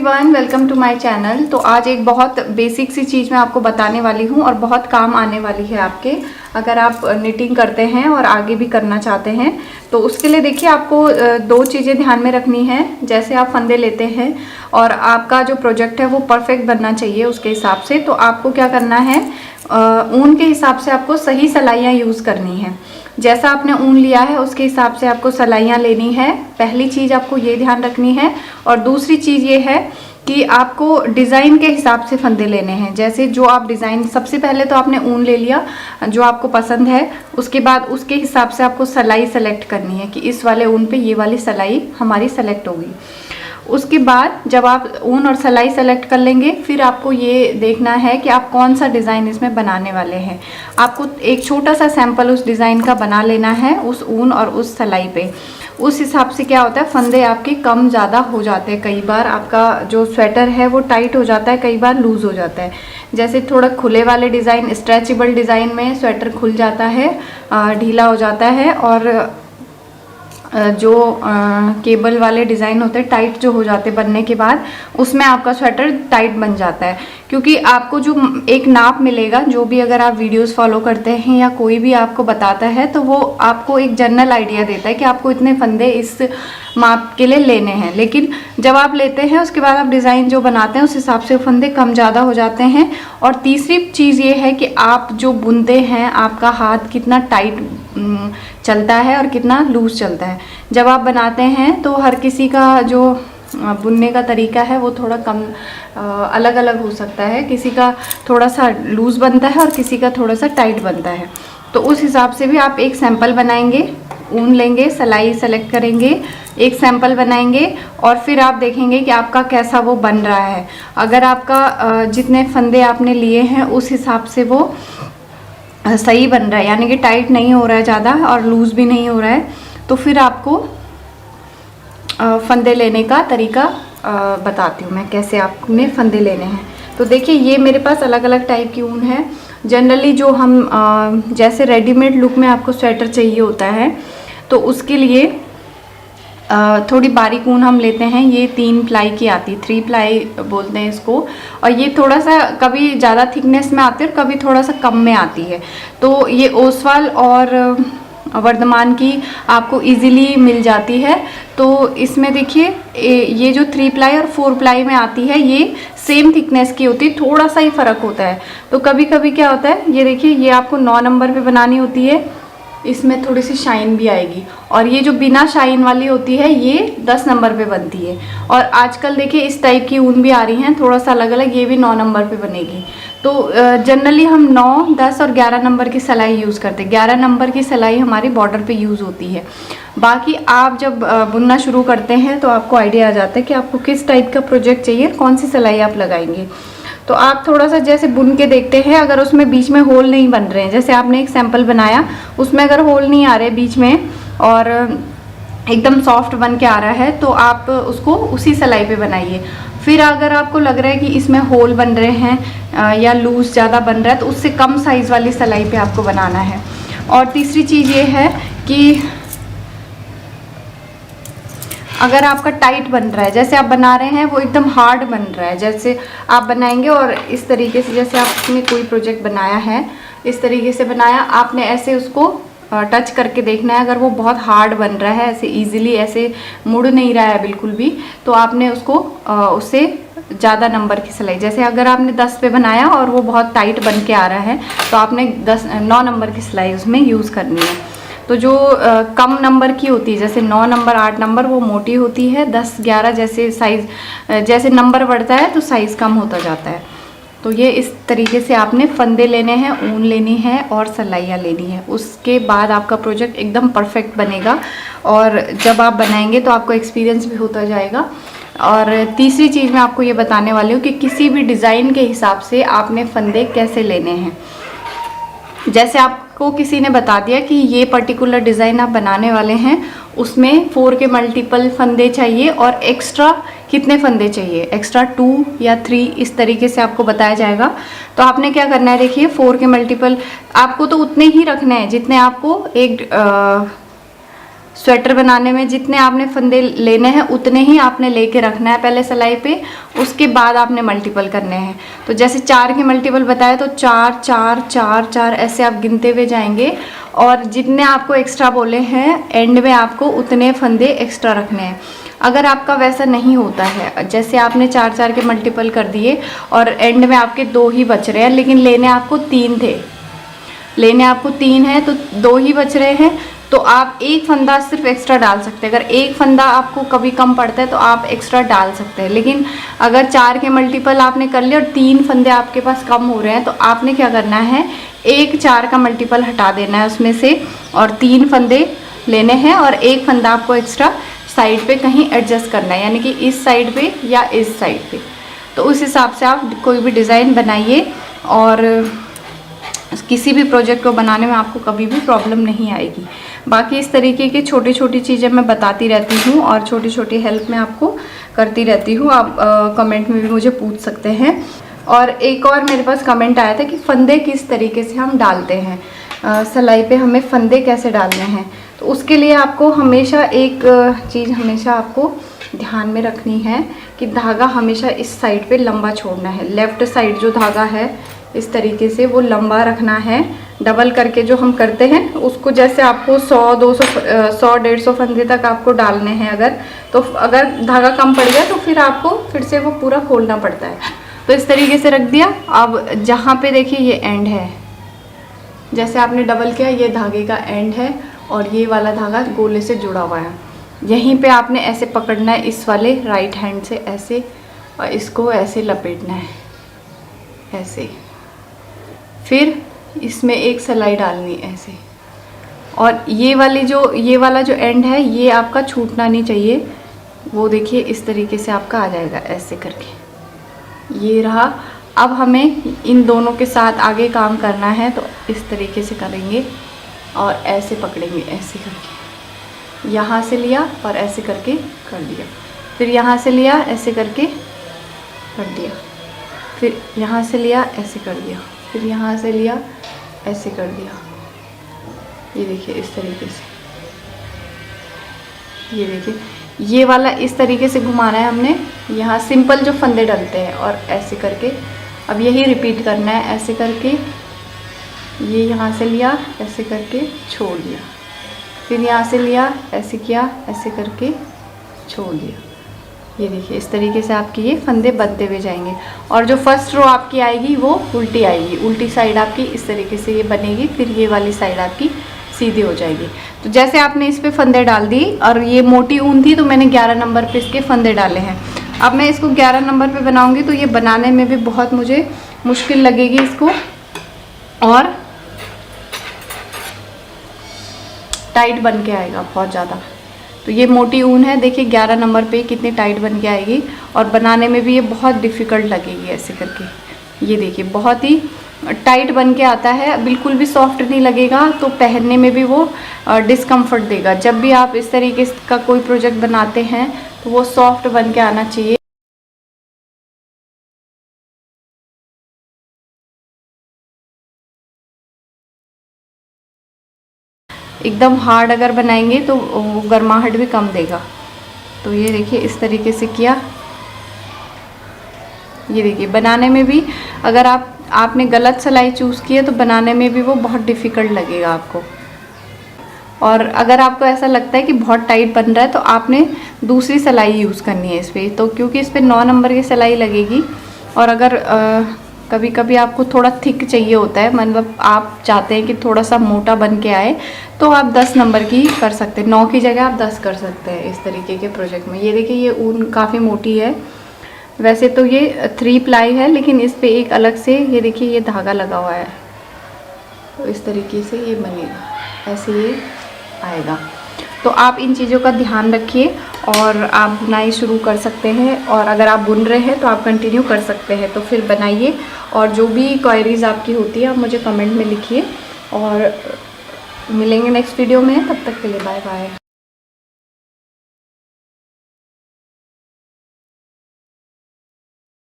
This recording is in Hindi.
Everyone, welcome to my channel. तो आज एक बहुत बेसिक सी चीज़ मैं आपको बताने वाली हूँ और बहुत काम आने वाली है आपके, अगर आप निटिंग करते हैं और आगे भी करना चाहते हैं। तो उसके लिए देखिए, आपको दो चीज़ें ध्यान में रखनी है। जैसे आप फंदे लेते हैं और आपका जो प्रोजेक्ट है वो परफेक्ट बनना चाहिए उसके हिसाब से, तो आपको क्या करना है, ऊन के हिसाब से आपको सही सलाइयाँ यूज़ करनी है। जैसा आपने ऊन लिया है उसके हिसाब से आपको सलाइयाँ लेनी है, पहली चीज़ आपको ये ध्यान रखनी है। और दूसरी चीज़ ये है कि आपको डिज़ाइन के हिसाब से फंदे लेने हैं। जैसे जो आप डिज़ाइन, सबसे पहले तो आपने ऊन ले लिया जो आपको पसंद है, उसके बाद उसके हिसाब से आपको सलाई सेलेक्ट करनी है कि इस वाले ऊन पे ये वाली सलाई हमारी सेलेक्ट होगी। उसके बाद जब आप ऊन और सलाई सेलेक्ट कर लेंगे, फिर आपको ये देखना है कि आप कौन सा डिज़ाइन इसमें बनाने वाले हैं। आपको एक छोटा सा सैंपल उस डिज़ाइन का बना लेना है उस ऊन और उस सलाई पे। उस हिसाब से क्या होता है, फंदे आपके कम ज़्यादा हो जाते हैं। कई बार आपका जो स्वेटर है वो टाइट हो जाता है, कई बार लूज़ हो जाता है। जैसे थोड़ा खुले वाले डिज़ाइन, स्ट्रेचेबल डिज़ाइन में स्वेटर खुल जाता है, ढीला हो जाता है, और जो केबल वाले डिज़ाइन होते हैं टाइट जो हो जाते हैं बनने के बाद, उसमें आपका स्वेटर टाइट बन जाता है। क्योंकि आपको जो एक नाप मिलेगा, जो भी अगर आप वीडियोस फॉलो करते हैं या कोई भी आपको बताता है, तो वो आपको एक जनरल आइडिया देता है कि आपको इतने फंदे इस माप के लिए लेने हैं। लेकिन जब आप लेते हैं उसके बाद आप डिज़ाइन जो बनाते हैं उस हिसाब से फंदे कम ज़्यादा हो जाते हैं। और तीसरी चीज़ ये है कि आप जो बुनते हैं, आपका हाथ कितना टाइट चलता है और कितना लूज चलता है। जब आप बनाते हैं तो हर किसी का जो बुनने का तरीका है वो थोड़ा कम अलग अलग हो सकता है। किसी का थोड़ा सा लूज़ बनता है और किसी का थोड़ा सा टाइट बनता है। तो उस हिसाब से भी आप एक सैंपल बनाएंगे, ऊन लेंगे, सलाई सेलेक्ट करेंगे, एक सैंपल बनाएंगे और फिर आप देखेंगे कि आपका कैसा वो बन रहा है। अगर आपका जितने फंदे आपने लिए हैं उस हिसाब से वो सही बन रहा है, यानी कि टाइट नहीं हो रहा है ज़्यादा और लूज़ भी नहीं हो रहा है, तो फिर आपको फंदे लेने का तरीका बताती हूँ मैं, कैसे आपने फंदे लेने हैं। तो देखिए, ये मेरे पास अलग अलग टाइप की ऊन है। जनरली जो हम जैसे रेडीमेड लुक में आपको स्वेटर चाहिए होता है, तो उसके लिए थोड़ी बारीक ऊन हम लेते हैं। ये 3 प्लाई की आती है, 3 प्लाई बोलते हैं इसको। और ये थोड़ा सा कभी ज़्यादा थिकनेस में आती है और कभी थोड़ा सा कम में आती है। तो ये ओसवाल और वर्धमान की आपको इजीली मिल जाती है। तो इसमें देखिए, ये जो 3 प्लाई और 4 प्लाई में आती है ये सेम थिकनेस की होती है, थोड़ा सा ही फ़र्क होता है। तो कभी कभी क्या होता है, ये देखिए, ये आपको 9 नंबर पे बनानी होती है, इसमें थोड़ी सी शाइन भी आएगी। और ये जो बिना शाइन वाली होती है ये 10 नंबर पे बनती है। और आजकल देखिए इस टाइप की ऊन भी आ रही हैं थोड़ा सा अलग अलग, ये भी 9 नंबर पे बनेगी। तो जनरली हम 9, 10 और 11 नंबर की सिलाई यूज़ करते हैं। 11 नंबर की सिलाई हमारी बॉर्डर पे यूज़ होती है। बाकी आप जब बुनना शुरू करते हैं तो आपको आइडिया आ जाता है कि आपको किस टाइप का प्रोजेक्ट चाहिए, कौन सी सिलाई आप लगाएंगे। तो आप थोड़ा सा जैसे बुन के देखते हैं, अगर उसमें बीच में होल नहीं बन रहे हैं, जैसे आपने एक सैंपल बनाया उसमें अगर होल नहीं आ रहे बीच में और एकदम सॉफ्ट बन के आ रहा है, तो आप उसको उसी सिलाई पे बनाइए। फिर अगर आपको लग रहा है कि इसमें होल बन रहे हैं या लूज ज़्यादा बन रहा है, तो उससे कम साइज़ वाली सिलाई पे आपको बनाना है। और तीसरी चीज़ ये है कि अगर आपका टाइट बन रहा है, जैसे आप बना रहे हैं वो एकदम हार्ड बन रहा है, जैसे आप बनाएंगे और इस तरीके से, जैसे आपने कोई प्रोजेक्ट बनाया है इस तरीके से बनाया, आपने ऐसे उसको टच करके देखना है। अगर वो बहुत हार्ड बन रहा है, ऐसे इजीली ऐसे मुड़ नहीं रहा है बिल्कुल भी, तो आपने उसको उससे ज़्यादा नंबर की सिलाई, जैसे अगर आपने 10 पे बनाया और वो बहुत टाइट बन के आ रहा है, तो आपने 9 नंबर की सिलाई उसमें यूज़ करनी है। तो जो कम नंबर की होती है, जैसे 9 नंबर, 8 नंबर, वो मोटी होती है। 10, 11 जैसे साइज़ जैसे नंबर बढ़ता है तो साइज़ कम होता जाता है। तो ये इस तरीके से आपने फंदे लेने हैं, ऊन लेनी है और सलाइयाँ लेनी है। उसके बाद आपका प्रोजेक्ट एकदम परफेक्ट बनेगा और जब आप बनाएंगे तो आपको एक्सपीरियंस भी होता जाएगा। और तीसरी चीज़ मैं आपको ये बताने वाली हूँ कि किसी भी डिज़ाइन के हिसाब से आपने फंदे कैसे लेने हैं। जैसे आपको किसी ने बता दिया कि ये पर्टिकुलर डिज़ाइन आप बनाने वाले हैं, उसमें 4 के मल्टीपल फंदे चाहिए और एक्स्ट्रा कितने फंदे चाहिए, एक्स्ट्रा 2 या 3, इस तरीके से आपको बताया जाएगा। तो आपने क्या करना है, देखिए 4 के मल्टीपल आपको तो उतने ही रखने हैं जितने आपको एक स्वेटर बनाने में जितने आपने फंदे लेने हैं उतने ही आपने लेके रखना है पहले सिलाई पे, उसके बाद आपने मल्टीपल करने हैं। तो जैसे 4 के मल्टीपल बताए तो 4 4 4 4 ऐसे आप गिनते हुए जाएंगे, और जितने आपको एक्स्ट्रा बोले हैं एंड में आपको उतने फंदे एक्स्ट्रा रखने हैं। अगर आपका वैसा नहीं होता है, जैसे आपने 4 4 के मल्टीपल कर दिए और एंड में आपके 2 ही बच रहे हैं, लेकिन लेने आपको 3 थे, लेने आपको 3 है तो 2 ही बच रहे हैं, तो आप एक फंदा सिर्फ एक्स्ट्रा डाल सकते हैं। अगर एक फंदा आपको कभी कम पड़ता है तो आप एक्स्ट्रा डाल सकते हैं, लेकिन अगर 4 के मल्टीपल आपने कर लिया और 3 फंदे आपके पास कम हो रहे हैं, तो आपने क्या करना है, एक 4 का मल्टीपल हटा देना है उसमें से और 3 फंदे लेने हैं और एक फंदा आपको एक्स्ट्रा साइड पे कहीं एडजस्ट करना है, यानी कि इस साइड पे या इस साइड पे। तो उस हिसाब से आप कोई भी डिज़ाइन बनाइए और किसी भी प्रोजेक्ट को बनाने में आपको कभी भी प्रॉब्लम नहीं आएगी। बाकी इस तरीके की छोटी छोटी चीज़ें मैं बताती रहती हूँ और छोटी छोटी हेल्प मैं आपको करती रहती हूँ। आप कमेंट में भी मुझे पूछ सकते हैं। और एक और मेरे पास कमेंट आया था कि फंदे किस तरीके से हम डालते हैं, सिलाई पे हमें फंदे कैसे डालने हैं। तो उसके लिए आपको हमेशा एक चीज़ हमेशा आपको ध्यान में रखनी है कि धागा हमेशा इस साइड पे लंबा छोड़ना है। लेफ़्ट साइड जो धागा है इस तरीके से वो लंबा रखना है। डबल करके जो हम करते हैं उसको, जैसे आपको 100 200 100 150 फंदे तक आपको डालने हैं अगर, तो अगर धागा कम पड़ गया तो फिर आपको फिर से वो पूरा खोलना पड़ता है। तो इस तरीके से रख दिया। अब जहाँ पे देखिए ये एंड है, जैसे आपने डबल किया ये धागे का एंड है और ये वाला धागा गोले से जुड़ा हुआ है। यहीं पे आपने ऐसे पकड़ना है इस वाले राइट हैंड से ऐसे, और इसको ऐसे लपेटना है ऐसे, फिर इसमें एक सिलाई डालनी ऐसे, और ये वाला जो एंड है ये आपका छूटना नहीं चाहिए। वो देखिए इस तरीके से आपका आ जाएगा ऐसे करके, ये रहा। अब हमें इन दोनों के साथ आगे काम करना है, तो इस तरीके से करेंगे और ऐसे पकड़ेंगे ऐसे करके, यहाँ से लिया और ऐसे करके कर दिया, फिर यहाँ से लिया ऐसे करके कर दिया, फिर यहाँ से लिया ऐसे कर दिया, फिर यहाँ से लिया ऐसे कर दिया। ये देखिए इस तरीके से, ये देखिए ये वाला इस तरीके से घुमाना है हमने। यहाँ सिंपल जो फंदे डलते हैं और ऐसे करके अब यही रिपीट करना है ऐसे करके, ये यहाँ से लिया ऐसे करके छोड़ दिया, फिर यहाँ से लिया ऐसे किया ऐसे करके छोड़ दिया। ये देखिए इस तरीके से आपके ये फंदे बनते हुए जाएंगे। और जो फर्स्ट रो आपकी आएगी वो उल्टी आएगी, उल्टी साइड आपकी इस तरीके से ये बनेगी, फिर ये वाली साइड आपकी सीधी हो जाएगी। तो जैसे आपने इस पे फंदे डाल दी, और ये मोटी ऊन थी तो मैंने 11 नंबर पे इसके फंदे डाले हैं। अब मैं इसको 11 नंबर पे बनाऊंगी तो ये बनाने में भी बहुत मुझे मुश्किल लगेगी इसको, और टाइट बन के आएगा बहुत ज़्यादा। तो ये मोटी ऊन है, देखिए 11 नंबर पे कितनी टाइट बन के आएगी, और बनाने में भी ये बहुत डिफ़िकल्ट लगेगी ऐसे करके। ये देखिए बहुत ही टाइट बन के आता है, बिल्कुल भी सॉफ्ट नहीं लगेगा, तो पहनने में भी वो डिस्कम्फर्ट देगा। जब भी आप इस तरीके का कोई प्रोजेक्ट बनाते हैं तो वो सॉफ्ट बन के आना चाहिए। एकदम हार्ड अगर बनाएंगे तो वो गर्माहट भी कम देगा। तो ये देखिए इस तरीके से किया। ये देखिए बनाने में भी अगर आपने गलत सिलाई चूज़ की है तो बनाने में भी वो बहुत डिफ़िकल्ट लगेगा आपको। और अगर आपको ऐसा लगता है कि बहुत टाइट बन रहा है तो आपने दूसरी सिलाई यूज़ करनी है इस पर, तो क्योंकि इस पर 9 नंबर की सिलाई लगेगी। और अगर कभी कभी आपको थोड़ा थिक चाहिए होता है, मतलब आप चाहते हैं कि थोड़ा सा मोटा बन के आए, तो आप 10 नंबर की कर सकते हैं, 9 की जगह आप 10 कर सकते हैं इस तरीके के प्रोजेक्ट में। ये देखिए ये ऊन काफ़ी मोटी है, वैसे तो ये 3 प्लाई है, लेकिन इस पे एक अलग से ये देखिए ये धागा लगा हुआ है, तो इस तरीके से ये बनेगा, ऐसे ये आएगा। तो आप इन चीज़ों का ध्यान रखिए और आप बुनाई शुरू कर सकते हैं। और अगर आप बुन रहे हैं तो आप कंटिन्यू कर सकते हैं, तो फिर बनाइए। और जो भी क्वेरीज आपकी होती है आप मुझे कमेंट में लिखिए, और मिलेंगे नेक्स्ट वीडियो में। तब तक के लिए बाय बाय।